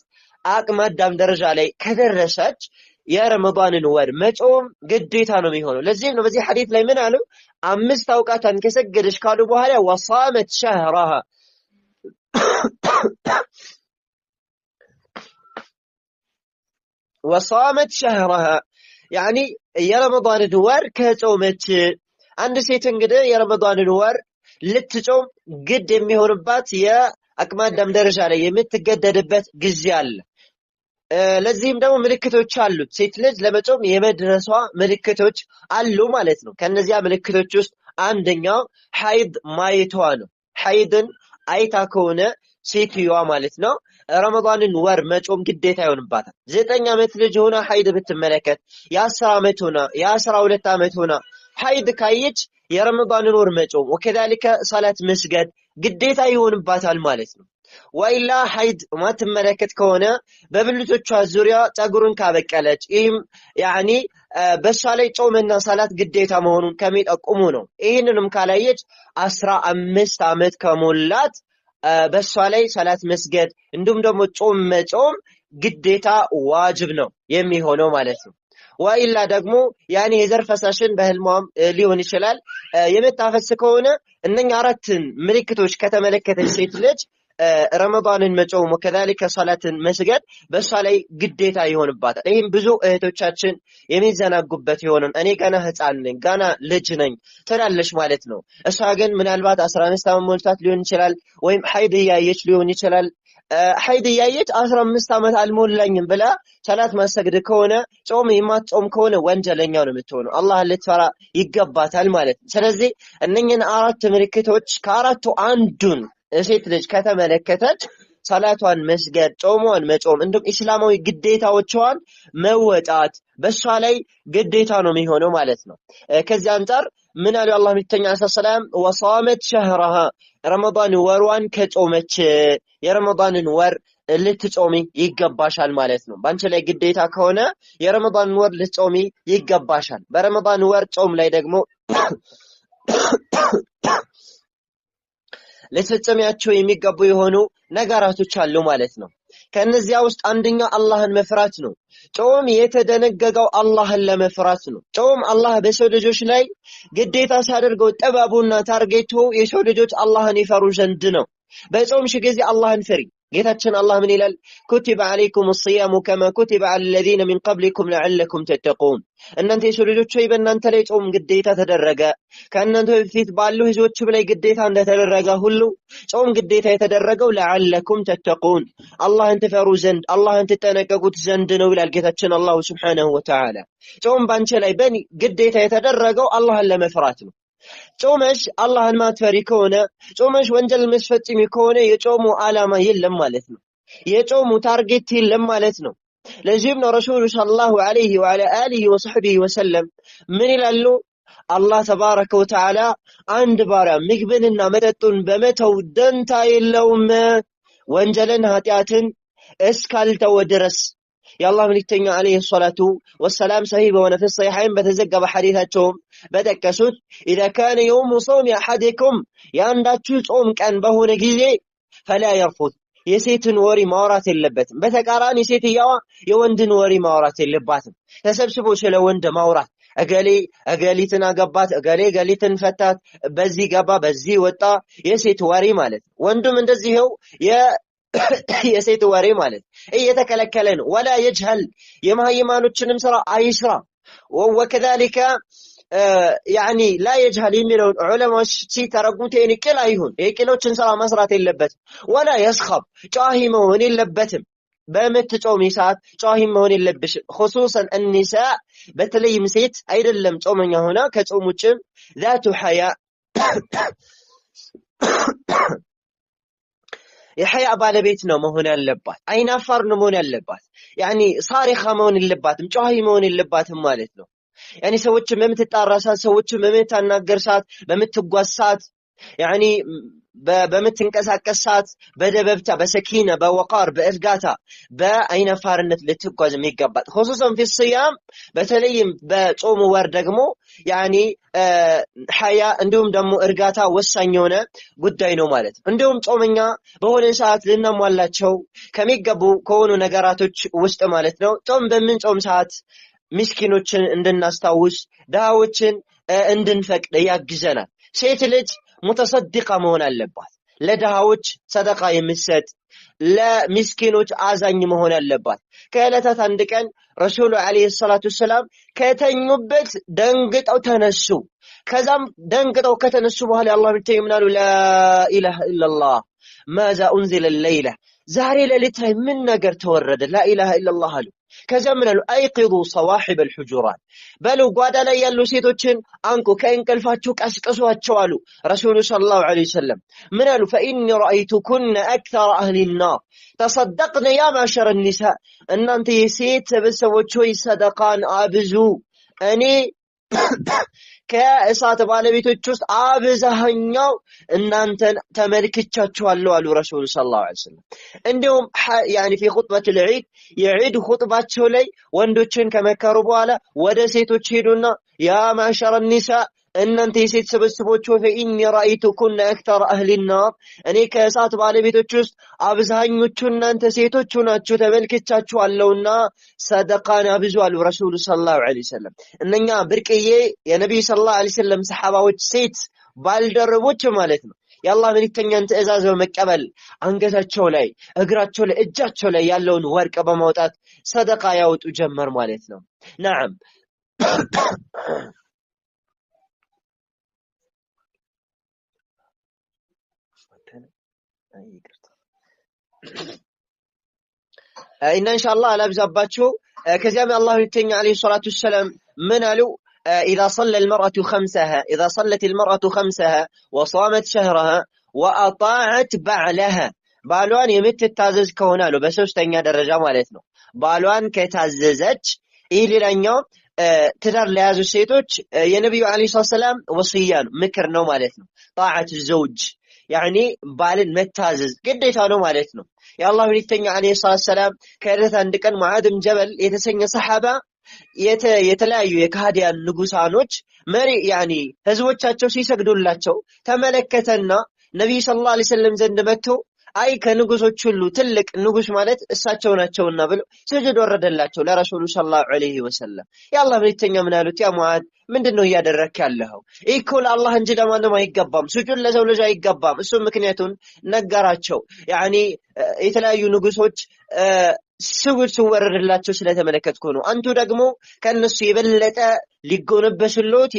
Speaker 2: አቅመ አዳም ደረጃ ላይ ከደረሰች የረመዳንን ወር መጾም ግዴታ ነው የሚሆነው። ለዚህም ነው በዚህ ሐዲስ ላይ ምን አሉ? 5 አውቃታን ከሰገደች ካሉ በኋላ ወصامت شهرها وصامت شهرها ያኒ የረመዳንን ወር ከጾመች አንድ ሴት እንግዲህ የረመዳንን ወር ልትጾም ግድ የሚሆንባት የአቅመ አዳም ደረጃ ላይ የምትገደድበት ጊዜ አለ። ለዚህም ደግሞ ምልክቶች አሉት። ሴት ልጅ ለመጾም የመድረሷ ምልክቶች አሉ ማለት ነው። ከነዚያ ምልክቶች ውስጥ አንደኛው ሐይድ ማየቷ ነው። ሐይድን አይታ ከሆነ ሴትዮዋ ማለት ነው ረመዳንን ወር መጾም ግዴታ ይሆንባታል። 9 ዓመት ልጅ ሆና ሐይድ ብትመለከት የ10 ዓመት ሆና የ12 ዓመት ሆና ሐይድ ካየች የረመዳንን ወር መጾም ወከዛሊከ ሰላት መስገድ ግዴታ ይሆንባታል ማለት ነው። ወይላ ሐይድ ማትመለከት ከሆነ በብልቶቿ ዙሪያ ፀጉርን ካበቀለች ይህም ያኒ በሷ ላይ ጾምና ሰላት ግዴታ መሆኑን ከሚጠቁሙ ነው። ይህንንም ካላየች 15 ዓመት ከሞላት በሷ ላይ ሰላት መስገድ እንዲሁም ደግሞ ጾም መጾም ግዴታ ዋጅብ ነው የሚሆነው ማለት ነው። ወይላ ደግሞ ያኒ የዘር ፈሳሽን በህልሟም ሊሆን ይችላል የመታፈስ ከሆነ እነኛ አራትን ምልክቶች ከተመለከተች ሴት ልጅ ረመዳንን መጾም ወከዛሊከ ሰላትን መስገድ በሷ ላይ ግዴታ ይሆንባታል። ይህም ብዙ እህቶቻችን የሚዘናጉበት ይሆናል። እኔ ገና ህፃን ነኝ ገና ልጅ ነኝ ትላለች ማለት ነው። እሷ ግን ምናልባት 15 ዓመት ሞልቷት ሊሆን ይችላል ወይም ሐይድ ያየች ሊሆን ይችላል። ሐይድ ያየች 15 ዓመት አልሞላኝም ብላ ሰላት ማሰግድ ከሆነ ጾም የማትጾም ከሆነ ወንጀለኛ ነው የምትሆነው። አላህን ልትፈራ ይገባታል ማለት ነው። ስለዚህ እነኝህን አራት ምልክቶች ከአራቱ አንዱን ሴት ልጅ ከተመለከተች ሰላቷን መስገድ ጾሟን መጾም እንዲሁም እስላማዊ ግዴታዎቿን መወጣት በሷ ላይ ግዴታ ነው የሚሆነው ማለት ነው። ከዚህ አንፃር ምን አለ አላህ መልእክተኛ ሰላም ወሷመት ሸህረሃ ረመዳን ወርዋን ከጾመች የረመዳንን ወር ልትጾሚ ይገባሻል ማለት ነው። ባንቺ ላይ ግዴታ ከሆነ የረመዳንን ወር ልትጾሚ ይገባሻል። በረመዳን ወር ጾም ላይ ደግሞ ለተጸሚያቸው የሚገቡ የሆኑ ነገራቶች አሉ ማለት ነው። ከነዚያ ውስጥ አንደኛው አላህን መፍራት ነው። ጾም የተደነገገው አላህን ለመፍራት ነው። ጾም አላህ በሰው ልጆች ላይ ግዴታ ሲያደርገው ጥበቡና ታርጌቱ የሰው ልጆች አላህን ይፈሩ ዘንድ ነው። በጾምሽ ጊዜ አላህን ፍሪ። ጌታችን አላህ ምን ይላል? ኩቲበ አለይኩም الصيام كما كتب على الذين من قبلكم لعلكم تتقون። እናንተ የሰው ልጆች ሆይ በእናንተ ላይ ጾም ግዴታ ተደረገ ከእናንተ በፊት ባሉ ህዝቦች ላይ ግዴታ እንደተደረገ ሁሉ ጾም ግዴታ የተደረገው لعلكم تتقون አላህን ትፈሩ ዘንድ አላህን ትጠነቀቁት ዘንድ ነው ይላል ጌታችን አላህ Subhanahu Wa Ta'ala። ጾም ባንቺ ላይ በኒ ግዴታ የተደረገው አላህን ለመፍራት ነው። ጾመሽ አላህን ማትፈሪ ከሆነ ጾመሽ ወንጀል መስፈጽሚ ከሆነ የጾሙ ዓላማ የለም ማለት ነው። የጾሙ ታርጌት የለም ማለት ነው። ለዚህም ነው ረሱሉ ሰለላሁ ዐለይሂ ወዐላ አሊሂ ወሰህቢሂ ወሰለም ምን ይላሉ? አላህ ተባረከ ወተዓላ አንድ ባሪያ ምግብንና መጠጡን በመተው ደንታ የለውም ወንጀልን ኃጢአትን እስካልተወ ድረስ። የአላህ መልእክተኛ አለይሂ ሰላቱ ወሰላም ሰሂህ በሆነ ፍሰሂሐይን በተዘገበ ሐዲታቸውም በጠቀሱት إذا كان يوم صوم أحدكم ያንዳችሁ ጾም ቀን በሆነ ጊዜ فلا يرفث የሴትን ወሬ ማውራት የለበትም። በተቃራኒ ሴትየዋ የወንድን ወሬ ማውራት የለባትም። ተሰብስቦ ስለ ወንድ ማውራት እገሊትን አገባት እገሊትን ፈታት በዚህ ገባ በዚህ ወጣ የሴት ወሬ ማለት ወንዱም እንደዚህው የሴት ወሬ ማለት እየተከለከለ ነው። ወላ يجهل የማይማኖችንም ስራ አይስራ። ወከذلك يعني لا يجهل የሚለው ዑለማዎች ሲተረጉሙት የቅል አይሁን የቅሎችን ስራ መስራት የለበትም። ወላ يسخب ጫሂ መሆን የለበትም። በመትጾም ሰዓት ጫሂ መሆን የለብሽም። خصوصا النساء በተለይም ሴት አይደለም ጾመኛ ሆና ከጾም ውጭም ذات حياء የሐያ ባለቤት ነው መሆን ያለባት። አይናፋር ነው መሆን ያለባት። ያኒ ሳሪኻ መሆን የለባትም ጫሂ መሆን የለባትም ማለት ነው። ያኒ ሰዎች በምትጣራሳት ሰዎች በምትናገርሳት በምትጓሳት ያኒ በምትንቀሳቀሳት በደበብታ በሰኪና በወቃር በእርጋታ በአይናፋርነት ልትጓዝ የሚገባት خصوصا في الصيام በተለይም በጾም ወር ደግሞ ያኒ ሐያ እንዲሁም ደግሞ እርጋታ ወሳኝ የሆነ ጉዳይ ነው ማለት ነው። እንዲሁም ጾመኛ በሆነ ሰዓት ልናሟላቸው ከሚገቡ ከሆኑ ነገራቶች ውስጥ ማለት ነው ጾም በምንጾም ሰዓት ምስኪኖችን እንድናስታውስ ዳዎችን እንድንፈቅድ ያግዘናል። ሴት ልጅ ሙተሰድቃ መሆን አለባት። ለዳዎች ሰደቃ የምትሰጥ ለምስኪኖች አዛኝ መሆን አለባት። ከዕለታት አንድ ቀን ረሱሉ አለይሂ ሰላቱ ሰላም ከተኙበት ደንግጠው ተነሱ። ከዛም ደንግጠው ከተነሱ በኋላ አላህ ብቻ ይምናሉ ላ ኢላሃ ኢላላህ ማዛ ኡንዚለ الليلة ዛሬ ሌሊት ላይ ምን ነገር ተወረደ ላ ኢላሃ ኢላላህ አሉ። ከዚያ ምን አሉ? አይቂዱ ሰዋሒብ አልሑጁራት በሉ ጓዳ ላይ ያሉ ሴቶችን አንቁ፣ ከእንቅልፋችሁ ቀስቅሷቸው አሉ ረሱሉ ሰለላሁ ዐለይሂ ወሰለም። ምን አሉ? ፈኢኒ ረአይቱኩነ አክተረ አህሊ ናር ተሰደቅነ ያ ማዕሸረ ኒሳ እናንተ የሴት ቤተሰቦች ሆይ ሰደቃን አብዙ፣ እኔ ከእሳት ባለቤቶች ውስጥ አብዛኛው እናንተን ተመልክቻችኋለሁ አሉ ረሱሉ ሰለላሁ ዐለይሂ ወሰለም። እንዲሁም ያኒ ፊ ኹጥበቱል ዒድ የዒድ ኹጥባቸው ላይ ወንዶችን ከመከሩ በኋላ ወደ ሴቶች ሄዱና ያ ማዕሸረ ኒሳ እናንተ የሴት ስብስቦች ሆይ ፈኢኒ ረአይቱኩነ አክተረ አህሊ ናር እኔ ከእሳት ባለቤቶች ውስጥ አብዛኞቹ እናንተ ሴቶቹ ናችሁ ተመልክቻችኋለሁና ሰደቃን አብዙ አሉ ረሱሉ ሰለላሁ ዐለይሂ ወሰለም። እነኛ ብርቅዬ የነብዩ ሰለላሁ ዐለይሂ ወሰለም ሰሐባዎች ሴት ባልደረቦች ማለት ነው የአላህ መልእክተኛን ትእዛዝ በመቀበል አንገታቸው ላይ፣ እግራቸው ላይ፣ እጃቸው ላይ ያለውን ወርቅ በማውጣት ሰደቃ ያወጡ ጀመር ማለት ነው። ነዓም እና ኢንሻአላህ አላብዛባችሁ። ከዚያም አላህ መልእክተኛ አለይሂ ሰላቱ ወሰለም ምን አሉ? إذا صلى المرأة خمسها إذا صلت المرأة خمسها وصامت شهرها وأطاعت بعلها ባሏን የምትታዘዝ ከሆነ አሉ በሶስተኛ ደረጃ ማለት ነው። ባሏን ከታዘዘች ይህ ሌላኛው ትዳር ለያዙ ሴቶች የነብዩ አለይሂ ሰላም ወሲያ ነው፣ ምክር ነው ማለት ነው። ጣዓት ዘውጅ ያኒ ባልን መታዘዝ ግዴታ ነው ማለት ነው። የአላህ መልእክተኛ አለይሂ ሰላም ከዕለት አንድ ቀን ሙዓዝ ብን ጀበል የተሰኘ ሰሐባ የተለያዩ የካህዲያን ንጉሳኖች መሪ ያኒ ህዝቦቻቸው ሲሰግዱላቸው ተመለከተና ነብዩ ሰለላሁ ዐለይሂ ወሰለም ዘንድ መጥቶ አይ ከንጉሶች ሁሉ ትልቅ ንጉስ ማለት እሳቸው ናቸውና ብሎ ስጁድ ወረደላቸው ለረሱሉ ሰለላሁ ዐለይሂ ወሰለም። የአላህ መልእክተኛ ምን አሉት? ያ ሙዓዝ ምንድነው እያደረክ ያለኸው? እኮ ለአላህ እንጂ ለማንም አይገባም፣ ስጁድ ለሰው ልጅ አይገባም። እሱ ምክንያቱን ነገራቸው። ያኒ የተለያዩ ንጉሶች ስጁድ ሲወረድላቸው ስለተመለከትኩ ነው። አንቱ ደግሞ ከነሱ የበለጠ ሊጎነበስሎት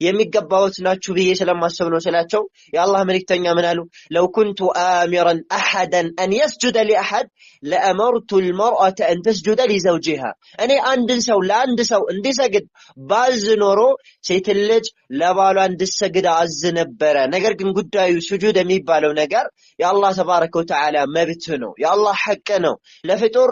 Speaker 2: የሚገባውት ናችሁ ብዬ ስለማሰብ ነው ስላቸው የአላህ መልእክተኛ ምን አሉ? ለው ኩንቱ አሚራን አሐደን አን የስጁደ ሊአሐድ ለአመርቱ ልመርአተ አን ተስጁደ ሊዘውጂሃ እኔ አንድን ሰው ለአንድ ሰው እንዲሰግድ ባዝ ኖሮ ሴት ልጅ ለባሏ እንድትሰግድ አዝ ነበረ። ነገር ግን ጉዳዩ ስጁድ የሚባለው ነገር የአላህ ተባረከ ወተዓላ መብት ነው፣ የአላህ ሐቅ ነው፣ ለፍጡር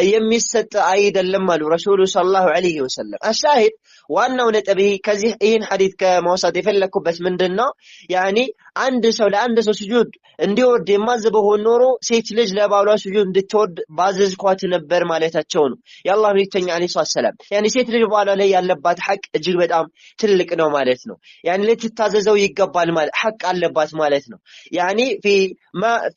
Speaker 2: የሚሰጥ አይደለም አሉ ረሱሉ ሰለላሁ ዐለይሂ ወሰለም። አሻሂድ ዋናው ነጥብ ከዚህ ይህን ሐዲስ ከማውሳት የፈለኩበት ምንድነው? ያኒ አንድ ሰው ለአንድ ሰው ስጁድ እንዲወርድ የማዝ በሆን ኖሮ ሴት ልጅ ለባሏ ስጁድ እንድትወርድ ባዘዝኳት ነበር ማለታቸው ነው የአላህ መልእክተኛ አለይሂ ሰላም። ያኒ ሴት ልጅ ባሏ ላይ ያለባት ሐቅ እጅግ በጣም ትልቅ ነው ማለት ነው። ያኒ ልትታዘዘው ይገባል ማለት ሐቅ አለባት ማለት ነው። ያኒ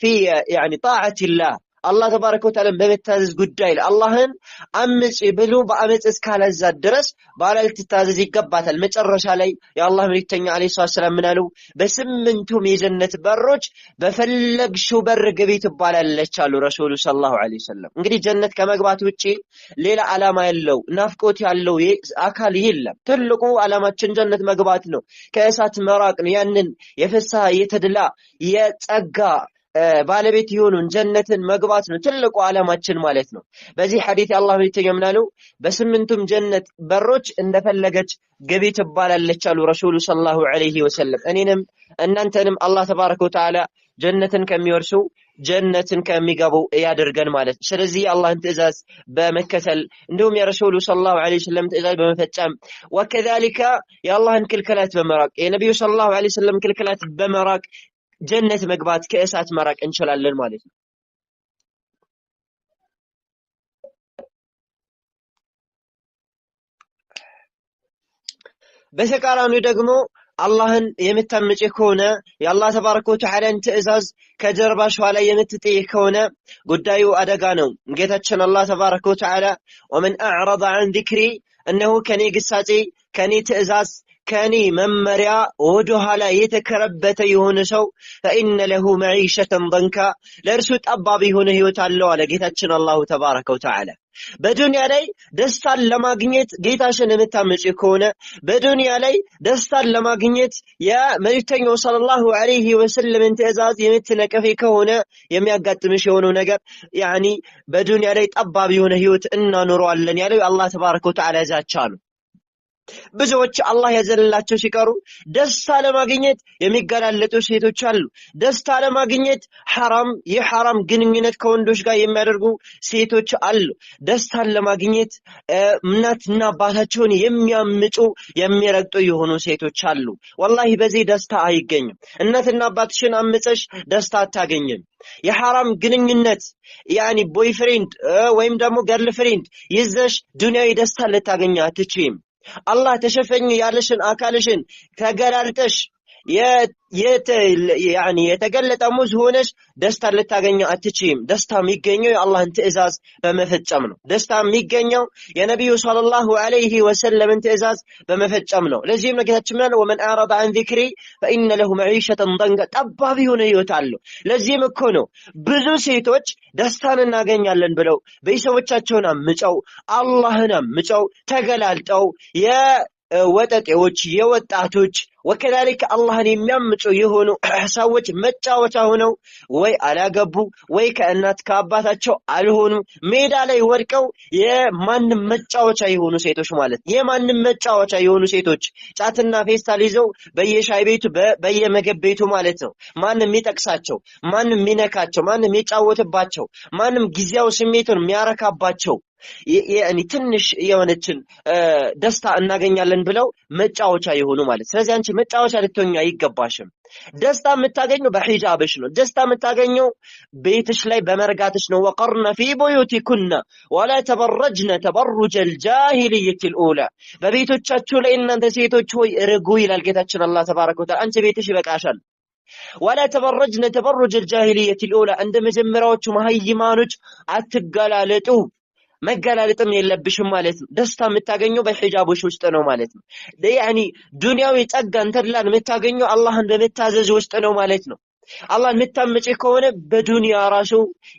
Speaker 2: ፊ ያኒ ጣዓቲላህ አላህ ተባረከ ወተዓላ በመታዘዝ ጉዳይ አላህን አምጪ ብሎ በአመጽ እስካላዛት ድረስ ባሏ ልትታዘዝ ይገባታል። መጨረሻ ላይ የአላህ መልእክተኛ አለይሂ ሰላም ምን አሉ? በስምንቱም የጀነት በሮች በፈለግሽው በር ግቢ ትባላለች አሉ ረሱሉ ሰለላሁ ዐለይሂ ወሰለም። እንግዲህ ጀነት ከመግባት ውጪ ሌላ ዓላማ ያለው ናፍቆት ያለው አካል የለም። ትልቁ ዓላማችን ጀነት መግባት ነው፣ ከእሳት መራቅ ነው። ያንን የፍስሐ የተድላ የጸጋ ባለቤት የሆኑን ጀነትን መግባት ነው ትልቁ ዓላማችን ማለት ነው። በዚህ ሐዲስ አላህ መልእክተኛ ምን አሉ? በስምንቱም ጀነት በሮች እንደፈለገች ግቢ ትባላለች አሉ ረሱሉ ሰለላሁ ዐለይሂ ወሰለም። እኔንም እናንተንም አላህ ተባረከ ወተዓላ ጀነትን ከሚወርሱ ጀነትን ከሚገቡ ያደርገን ማለት ነው። ስለዚህ አላህን ትእዛዝ በመከተል እንዲሁም የረሱሉ ሰለላሁ ዐለይሂ ወሰለም ትእዛዝ በመፈጸም ወከዛሊካ የአላህን ክልክላት በመራቅ የነብዩ ሰለላሁ ዐለይሂ ወሰለም ክልክላት በመራቅ ጀነት መግባት ከእሳት መራቅ እንችላለን ማለት ነው። በተቃራኒው ደግሞ አላህን የምታምጪ ከሆነ የአላህ ተባረከ ወተዓላን ትእዛዝ ከጀርባሽ ኋላ የምትጥይ ከሆነ ጉዳዩ አደጋ ነው። ጌታችን አላህ ተባረከ ወተዓላ ወመን አዕረض ዐን ዚክሪ እነሆ ከኔ ግሳጼ ከኔ ትእዛዝ ከኔ መመሪያ ወደ ኋላ የተከረበተ የሆነ ሰው فإن له معيشة ضنكا ለእርሱ ጠባብ የሆነ ህይወት አለው አለ ጌታችን አላሁ ተባረከ ወተዓላ። በዱንያ ላይ ደስታን ለማግኘት ጌታሽን የምታመጪ ከሆነ በዱንያ ላይ ደስታን ለማግኘት የመልእክተኛው ሰለላሁ ዐለይሂ ወሰለም ትእዛዝ የምትነቀፊ ከሆነ የሚያጋጥምሽ የሆነው ነገር ያኒ በዱንያ ላይ ጠባብ የሆነ ህይወት እናኖረዋለን ያለው አላህ ተባረከ ወተዓላ ዛቻ ነው። ብዙዎች አላህ ያዘለላቸው ሲቀሩ ደስታ ለማግኘት የሚገላለጡ ሴቶች አሉ። ደስታ ለማግኘት የሐራም ግንኙነት ከወንዶች ጋር የሚያደርጉ ሴቶች አሉ። ደስታን ለማግኘት እናትና አባታቸውን የሚያምፁ የሚረግጡ የሆኑ ሴቶች አሉ። ወላሂ በዚህ ደስታ አይገኝም። እናትና አባትሽን አምፀሽ ደስታ አታገኝም። የሐራም ግንኙነት ያኒ ቦይፍሬንድ ወይም ደግሞ ገርልፍሬንድ ይዘሽ ዱንያዊ ደስታ ልታገኝ አትችይም። አላህ ተሸፈኝ ያለሽን አካልሽን ተገላልጠሽ የተገለጠ ሙዝ ሆነሽ ደስታ ልታገኝ አትችይም። ደስታ የሚገኘው የአላህን ትእዛዝ በመፈጸም ነው። ደስታ የሚገኘው የነብዩ ሰለላሁ ዐለይሂ ወሰለም ትእዛዝ በመፈጸም ነው። ለዚህም ነጌታችን ማለት ወመን አረደ አን ዚክሪ ፈኢነ ለሁ መዒሸተን ضንከ ጠባብ የሆነ ህይወት አለው። ለዚህም እኮ ነው ብዙ ሴቶች ደስታን እናገኛለን ብለው ቤተሰቦቻቸውን አምፀው አላህን አምፀው ተገላልጠው የወጠጤዎች የወጣቶች ወከዛሊክ አላህን የሚያምፁ የሆኑ ሰዎች መጫወቻ ሆነው ወይ አላገቡ ወይ ከእናት ከአባታቸው አልሆኑ ሜዳ ላይ ወድቀው የማንም መጫወቻ የሆኑ ሴቶች ማለት የማንም መጫወቻ የሆኑ ሴቶች ጫትና ፌስታል ይዘው በየሻይ ቤቱ በየምግብ ቤቱ ማለት ነው። ማንም የሚጠቅሳቸው ማንም የሚነካቸው ማንም የሚጫወትባቸው ማንም ጊዜያዊ ስሜቱን የሚያረካባቸው ትንሽ የሆነችን ደስታ እናገኛለን ብለው መጫወቻ የሆኑ ማለት። ስለዚህ አንቺ መጫወቻ ልትሆኚ አይገባሽም። ደስታ የምታገኘው በሂጃብሽ ነው። ደስታ የምታገኘው ቤትሽ ላይ በመርጋትሽ ነው። ወቀርነ ፊ ቡዩቲኩና ወላ ተበረጅነ ተበሩጀ الجاهلية الأولى በቤቶቻችሁ ላይ እናንተ ሴቶች ሆይ ርጉ ይላል ጌታችን አላህ ተባረከ ወተዓላ። አንቺ ቤትሽ ይበቃሻል። ولا تبرجن تبرج الجاهلية الأولى عند መጀመሪያዎቹ መሃይማኖች አትገላለጡ። መገላለጥም የለብሽም ማለት ነው። ደስታ የምታገኘው በሂጃቦች ውስጥ ነው ማለት ነው። ያኒ ዱንያዊ ጸጋን ተድላን የምታገኘው አላህን በመታዘዝ ውስጥ ነው ማለት ነው። አላህን የምታመጪ ከሆነ በዱንያ ራሱ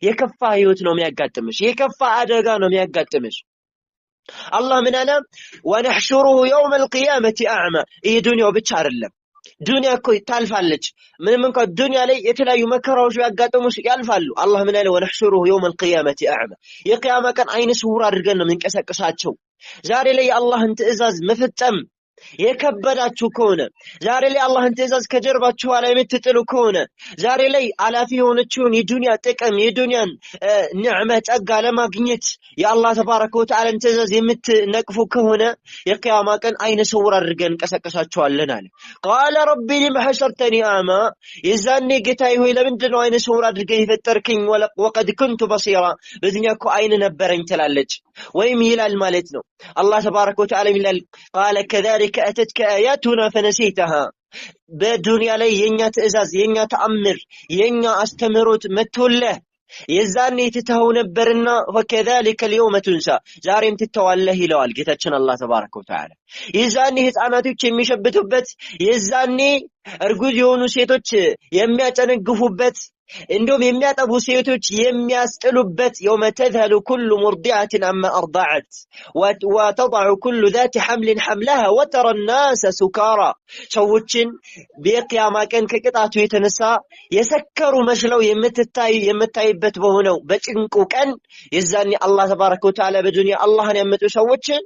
Speaker 2: የከፋ ህይወት ነው የሚያጋጥምሽ፣ የከፋ አደጋ ነው የሚያጋጥምሽ። አላህ ምን አለ? ወነሕሹሩሁ የውመ القيامة አዕማ። ይህ ዱንያው ብቻ አይደለም። ዱንያ እኮ ታልፋለች። ምንም እንኳን ዱንያ ላይ የተለያዩ መከራዎች ያጋጥሙሽ ያልፋሉ። አላህ ምን አለ? ወነሕሹሩሁ የውመ القيامة አዕማ። የቂያማ ቀን አይነ ስውር አድርገን ነው የምንቀሳቀሳቸው። ዛሬ ላይ የአላህን ትእዛዝ መፈጸም የከበዳችሁ ከሆነ ዛሬ ላይ አላህን ትእዛዝ ከጀርባችሁ ላይ የምትጥሉ ከሆነ ዛሬ ላይ አላፊ የሆነችውን የዱንያ ጥቅም የዱንያን ንዕመ ጸጋ ለማግኘት የአላህ ተባረከ ወተዓላን ትእዛዝ የምትነቅፉ ከሆነ የቂያማ ቀን አይነ ስውር አድርገን እንቀሳቀሳችኋለን አለ። ቃለ ረቢ ሊመ ሐሸርተኒ አዕማ። የዛኔ ጌታዬ ሆይ ለምንድን ነው አይነ ስውር አድርገህ የፈጠርከኝ? ወቀድ ኩንቱ በሲራ። በዚህኛ እኮ አይን ነበረኝ ትላለች ወይም ይላል ማለት ነው። አላህ ተባረከ ወተዓላ ይላል ቃለ ከዛሊከ أتتك آياتنا فنسيتها። በዱንያ ላይ የኛ ትእዛዝ የኛ ተአምር የኛ አስተምሮት መጥቶልህ የዛኔ ትተው ነበርና ወከذلك اليوم تنسى ዛሬም ትተዋለህ ይለዋል ጌታችን አላህ ተባረከ ወተዓላ። የዛኔ ህፃናቶች የሚሸብቱበት የዛኔ እርጉዝ የሆኑ ሴቶች የሚያጨነግፉበት እንደውም የሚያጠቡ ሴቶች የሚያስጥሉበት يوم تذهل كل مرضعة عما أرضعت وتضع كل ذات حمل حملها وترى الناس سكارى። ሰዎችን በቂያማ ቀን ከቅጣቱ የተነሳ የሰከሩ መስለው የምታይበት በሆነው በጭንቁ ቀን የዛኔ አላህ ተባረከ ወተዓላ በዱንያ አላህን ያመጡ ሰዎችን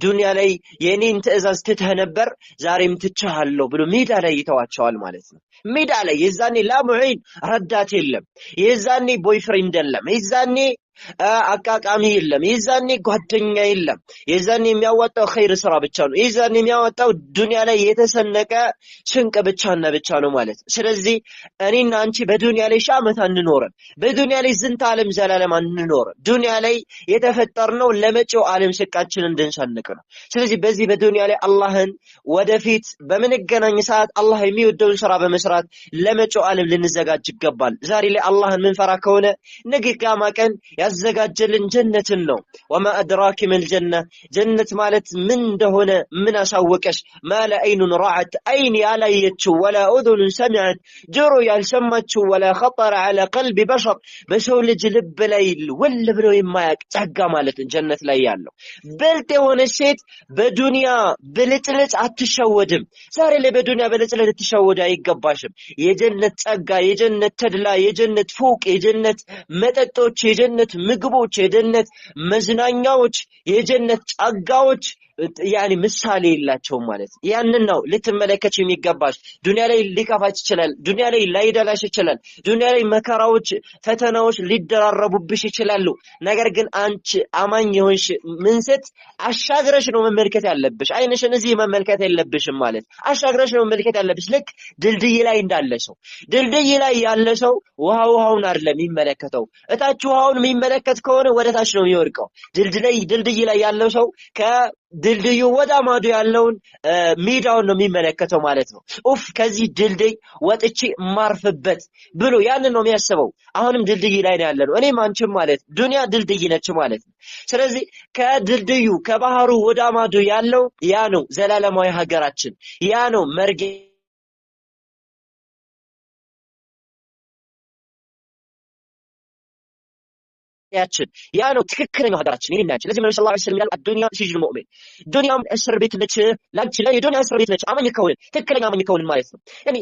Speaker 2: ዱንያ ላይ የኔን ትእዛዝ ትተህ ነበር ዛሬም ትቻለሁ ብሎ ሜዳ ላይ ይተዋቸዋል ማለት ነው። ሜዳ ላይ የዛኔ ላሙዒን ረዳት የለም። የዛኔ ቦይፍሬንድ የለም። የዛኔ አቃቃሚ የለም። የዛኔ ጓደኛ የለም። የዛኔ የሚያወጣው ኸይር ስራ ብቻ ነው። የዛኔ የሚያወጣው ዱንያ ላይ የተሰነቀ ሽንቅ ብቻና ብቻ ነው ማለት ነው። ስለዚህ እኔና አንቺ በዱንያ ላይ ሺህ ዓመት አንኖርም። በዱንያ ላይ ዝንተ ዓለም ዘላለም አንኖርም። ዱንያ ላይ የተፈጠርነው ለመጪው ዓለም ሽቃችን እንድንሰንቅ ነው። ስለዚህ በዚህ በዱንያ ላይ አላህን ወደፊት በምንገናኝ ሰዓት አላህ የሚወደውን ስራ በመስራት ለመጪው ዓለም ልንዘጋጅ ይገባል። ዛሬ ላይ አላህን ምንፈራ ከሆነ ነገ ቂያማ ቀን ያዘጋጀልን ጀነትን ነው። ወማ አድራኪ መል ጀነ ጀነት ማለት ምን እንደሆነ ምን አሳወቀሽ? ማለ አይኑን ረዐት አይን ያላየችው ወላ ኡዙኑን ሰሚዐት ጆሮ ያልሰማችው ወላ ኸጠረ ዐላ ቀልቢ በሸር በሰው ልጅ ልብ ላይ ወል ብሎ የማያውቅ ጸጋ ማለት ጀነት ላይ ያለው። ብልጥ የሆነች ሴት በዱንያ ብልጭልጭ አትሸወድም። ዛሬ ላይ በዱንያ ብልጭልጭ ልትሸወድ አይገባሽም። የጀነት ጸጋ፣ የጀነት ተድላ፣ የጀነት ፎቅ፣ የጀነት መጠጦች፣ የጀነት ምግቦች፣ የጀነት መዝናኛዎች፣ የጀነት ጸጋዎች ያኒ ምሳሌ የላቸውም ማለት ያንን ነው ልትመለከች የሚገባሽ። ዱንያ ላይ ሊከፋች ይችላል፣ ዱንያ ላይ ላይደላሽ ይችላል፣ ዱንያ ላይ መከራዎች ፈተናዎች ሊደራረቡብሽ ይችላሉ። ነገር ግን አንቺ አማኝ የሆንሽ ምንስት አሻግረሽ ነው መመልከት ያለብሽ። አይንሽን እዚህ መመልከት የለብሽም ማለት አሻግረሽ ነው መመልከት ያለብሽ። ልክ ድልድይ ላይ እንዳለ ሰው ድልድይ ላይ ያለ ሰው ውሃውን አይደለም የሚመለከተው፣ እታች ውሃውን የሚመለከት ከሆነ ወደ ታች ነው የሚወድቀው። ድልድይ ላይ ያለው ሰው ድልድዩ ወዳ ማዶ ያለውን ሜዳውን ነው የሚመለከተው ማለት ነው። ኡፍ ከዚህ ድልድይ ወጥቼ ማርፍበት ብሎ ያንን ነው የሚያስበው። አሁንም ድልድይ ላይ ነው ያለነው እኔም አንቺም ማለት ዱንያ ድልድይ ነች ማለት ነው። ስለዚህ ከድልድዩ ከባህሩ ወዳ ማዶ ያለው ያ ነው ዘላለማዊ ሀገራችን፣ ያ ነው መርጌ ያ ነው ትክክለኛው ሀገራችን ይሄን ያቺ። ለዚህ ነብዩ ሰለላሁ ዐለይሂ ወሰለም ይላል አዱንያ ሲጅኑ ሙእሚን ዱንያም እስር ቤት ነች ላንቺ ላይ የዱንያ እስር ቤት ነች። አማኝ ከሆነ ትክክለኛ አማኝ ከሆነ ማለት ነው ያኒ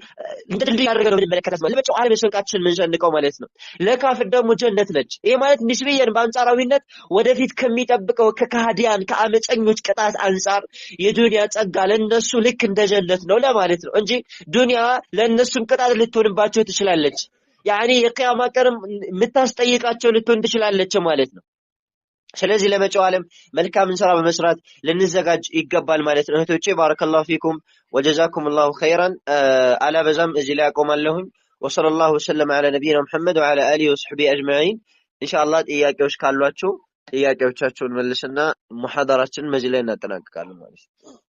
Speaker 2: እንደ ድልድይ ያደረገ ነው የምንመለከታት ማለት ለበጨው ዓለም ሰንቃችን ምንሰንቀው ማለት ነው። ለካፍር ደግሞ ጀነት ነች። ይሄ ማለት ንስቢያን በአንጻራዊነት ወደፊት ከሚጠብቀው ከካህዲያን ከአመፀኞች ቅጣት አንጻር የዱንያ ጸጋ ለነሱ ልክ እንደ ጀነት ነው ለማለት ነው እንጂ ዱንያ ለነሱም ቅጣት ልትሆንባቸው ትችላለች። ያኒ የቂያማ ቀንም የምታስጠይቃቸው ልትሆን ትችላለች ማለት ነው። ስለዚህ ለመጪው ዓለም መልካምን ስራ በመስራት ልንዘጋጅ ይገባል ማለት ነው። እህቶቼ ባረከላሁ ፊኩም ወጀዛኩሙላሁ ኸይራን። አላበዛም እዚህ ላይ አቆማለሁኝ። ወሰለላሁ ወሰለም ዐላ ነቢይና ሙሐመድ ወዐላ አሊሂ ወሰሕቢሂ አጅመዒን። ኢንሻአላህ ጥያቄዎች ካሏችሁ ጥያቄዎቻችሁን መልስና ሙሐደራችንን በዚህ ላይ እናጠናቅቃለን ማለት ነው።